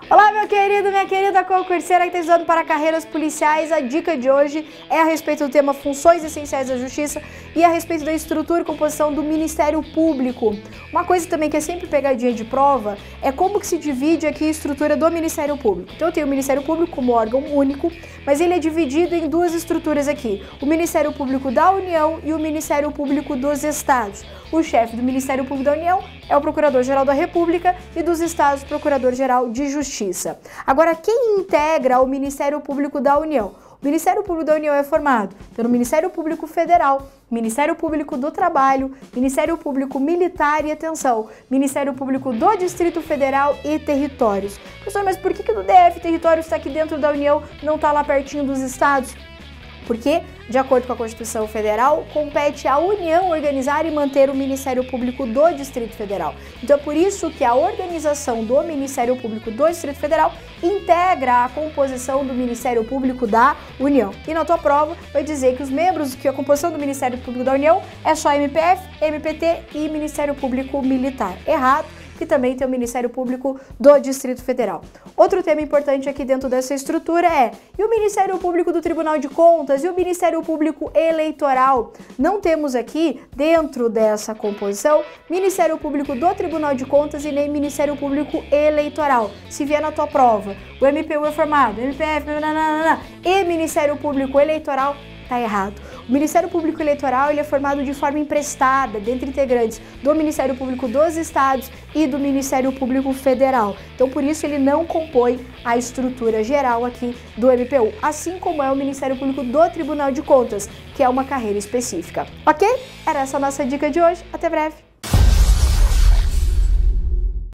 Olá, meu querido, minha querida concurseira que está estudando para carreiras policiais. A dica de hoje é a respeito do tema Funções Essenciais da Justiça e a respeito da estrutura e composição do Ministério Público. Uma coisa também que é sempre pegadinha de prova é como que se divide aqui a estrutura do Ministério Público. Então eu tenho o Ministério Público como órgão único, mas ele é dividido em duas estruturas aqui. O Ministério Público da União e o Ministério Público dos Estados. O chefe do Ministério Público da União é o Procurador-Geral da República e dos Estados, Procurador-Geral de Justiça. Agora, quem integra o Ministério Público da União? O Ministério Público da União é formado pelo Ministério Público Federal, Ministério Público do Trabalho, Ministério Público Militar e, atenção, Ministério Público do Distrito Federal e Territórios. Professor, mas por que o DF Territórios está aqui dentro da União e não está lá pertinho dos estados? Porque, de acordo com a Constituição Federal, compete à União organizar e manter o Ministério Público do Distrito Federal. Então é por isso que a organização do Ministério Público do Distrito Federal integra a composição do Ministério Público da União. E na tua prova vai dizer que os membros, que a composição do Ministério Público da União é só MPF, MPT e Ministério Público Militar. Errado. Que também tem o Ministério Público do Distrito Federal. Outro tema importante aqui dentro dessa estrutura é: e o Ministério Público do Tribunal de Contas e o Ministério Público Eleitoral? Não temos aqui, dentro dessa composição, Ministério Público do Tribunal de Contas e nem Ministério Público Eleitoral. Se vier na tua prova, o MPU é formado, MPF, e Ministério Público Eleitoral, tá errado. O Ministério Público Eleitoral ele é formado de forma emprestada, dentre integrantes do Ministério Público dos Estados e do Ministério Público Federal. Então, por isso, ele não compõe a estrutura geral aqui do MPU, assim como é o Ministério Público do Tribunal de Contas, que é uma carreira específica. Ok? Era essa a nossa dica de hoje. Até breve!